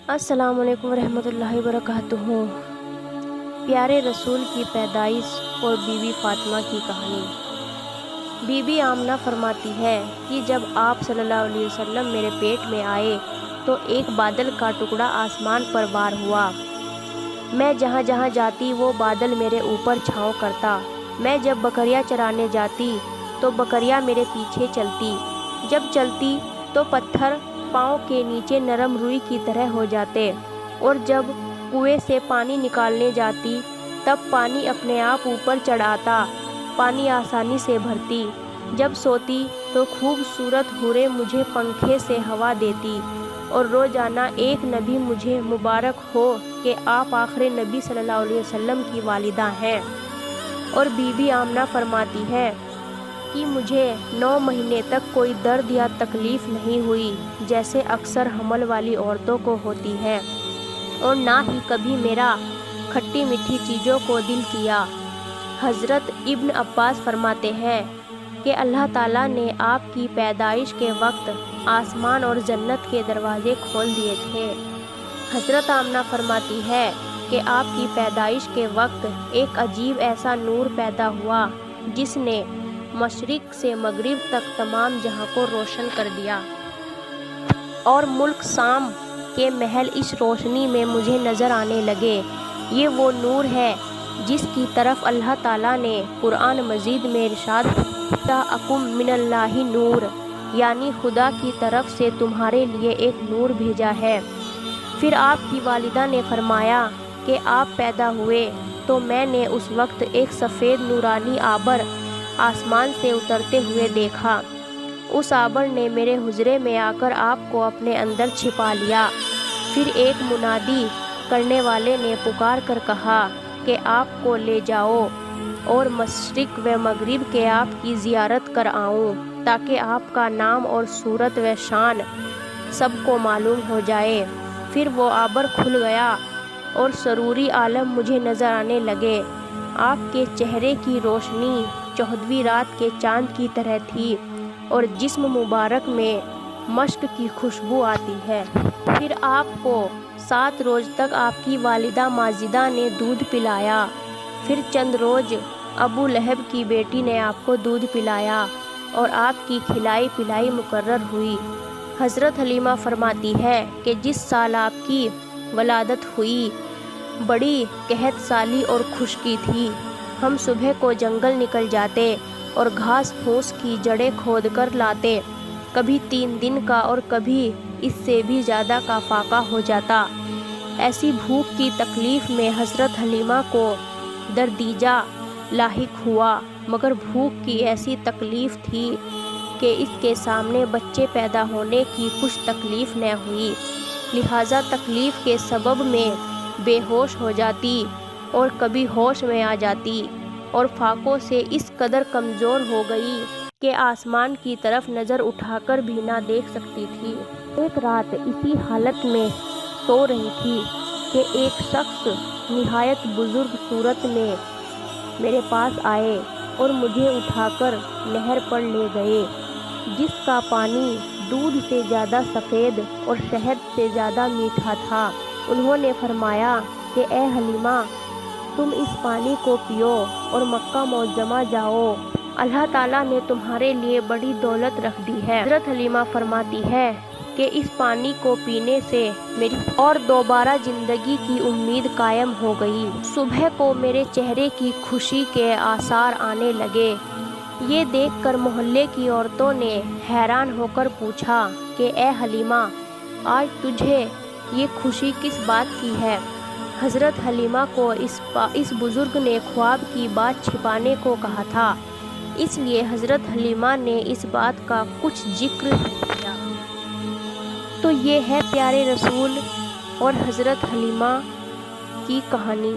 السلام علیکم ورحمۃ اللہ وبرکاتہ۔ پیارے رسول کی پیدائش اور بی بی فاطمہ کی کہانی۔ بی بی آمنہ فرماتی ہے کہ جب آپ صلی اللہ علیہ وسلم میرے پیٹ میں آئے تو ایک بادل کا ٹکڑا آسمان پر بار ہوا۔ میں جہاں جہاں جاتی وہ بادل میرے اوپر چھاؤں کرتا۔ میں جب بکریاں چرانے جاتی تو بکریاں میرے پیچھے چلتی۔ جب چلتی تو پتھر پاؤں کے نیچے نرم روئی کی طرح ہو جاتے، اور جب کنویں سے پانی نکالنے جاتی تب پانی اپنے آپ اوپر چڑھ آتا، پانی آسانی سے بھرتی۔ جب سوتی تو خوبصورت حوریں مجھے پنکھے سے ہوا دیتی، اور روزانہ ایک نبی مجھے مبارک ہو کہ آپ آخر نبی صلی اللہ علیہ وسلم کی والدہ ہیں۔ اور بی بی آمنہ فرماتی ہے کہ مجھے 9 مہینے تک کوئی درد یا تکلیف نہیں ہوئی جیسے اکثر حمل والی عورتوں کو ہوتی ہے، اور نہ ہی کبھی میرا کھٹی میٹھی چیزوں کو دل کیا۔ حضرت ابن عباس فرماتے ہیں کہ اللہ تعالیٰ نے آپ کی پیدائش کے وقت آسمان اور جنت کے دروازے کھول دیے تھے۔ حضرت آمنہ فرماتی ہے کہ آپ کی پیدائش کے وقت ایک عجیب ایسا نور پیدا ہوا جس نے مشرق سے مغرب تک تمام جہاں کو روشن کر دیا، اور ملک شام کے محل اس روشنی میں مجھے نظر آنے لگے۔ یہ وہ نور ہے جس کی طرف اللہ تعالیٰ نے قرآن مجید میں ارشاد جاءکم من اللہ نور، یعنی خدا کی طرف سے تمہارے لیے ایک نور بھیجا ہے۔ پھر آپ کی والدہ نے فرمایا کہ آپ پیدا ہوئے تو میں نے اس وقت ایک سفید نورانی آبر آسمان سے اترتے ہوئے دیکھا۔ اس آبر نے میرے حجرے میں آ کر آپ کو اپنے اندر چھپا لیا۔ پھر ایک منادی کرنے والے نے پکار کر کہا کہ آپ کو لے جاؤ اور مشرق و مغرب کے آپ کی زیارت کر آؤں، تاکہ آپ کا نام اور صورت و شان سب کو معلوم ہو جائے۔ پھر وہ آبر کھل گیا اور سروری عالم مجھے نظر آنے لگے۔ آپ کے چہرے کی روشنی 14ویں رات کے چاند کی طرح تھی، اور جسم مبارک میں مشک کی خوشبو آتی ہے۔ پھر آپ کو 7 روز تک آپ کی والدہ ماجدہ نے دودھ پلایا۔ پھر چند روز ابو لہب کی بیٹی نے آپ کو دودھ پلایا، اور آپ کی کھلائی پلائی مقرر ہوئی۔ حضرت حلیمہ فرماتی ہے کہ جس سال آپ کی ولادت ہوئی بڑی قحط سالی اور خشکی تھی۔ ہم صبح کو جنگل نکل جاتے اور گھاس پھوس کی جڑیں کھود کر لاتے، کبھی 3 دن کا اور کبھی اس سے بھی زیادہ کا فاقہ ہو جاتا۔ ایسی بھوک کی تکلیف میں حضرت حلیمہ کو دردیجہ لاحق ہوا، مگر بھوک کی ایسی تکلیف تھی کہ اس کے سامنے بچے پیدا ہونے کی کچھ تکلیف نہ ہوئی، لہٰذا تکلیف کے سبب میں بے ہوش ہو جاتی اور کبھی ہوش میں آ جاتی، اور فاقوں سے اس قدر کمزور ہو گئی کہ آسمان کی طرف نظر اٹھا کر بھی نہ دیکھ سکتی تھی۔ ایک رات اسی حالت میں سو رہی تھی کہ ایک شخص نہایت بزرگ صورت میں میرے پاس آئے اور مجھے اٹھا کر نہر پر لے گئے، جس کا پانی دودھ سے زیادہ سفید اور شہد سے زیادہ میٹھا تھا۔ انہوں نے فرمایا کہ اے حلیمہ، تم اس پانی کو پیو اور مکہ معظمہ جاؤ، اللہ تعالیٰ نے تمہارے لیے بڑی دولت رکھ دی ہے۔ حضرت حلیمہ فرماتی ہے کہ اس پانی کو پینے سے میری اور دوبارہ زندگی کی امید قائم ہو گئی۔ صبح کو میرے چہرے کی خوشی کے آثار آنے لگے۔ یہ دیکھ کر محلے کی عورتوں نے حیران ہو کر پوچھا کہ اے حلیمہ، آج تجھے یہ خوشی کس بات کی ہے؟ حضرت حلیمہ کو اس بزرگ نے خواب کی بات چھپانے کو کہا تھا، اس لیے حضرت حلیمہ نے اس بات کا کچھ ذکر نہیں کیا۔ تو یہ ہے پیارے رسول اور حضرت حلیمہ کی کہانی۔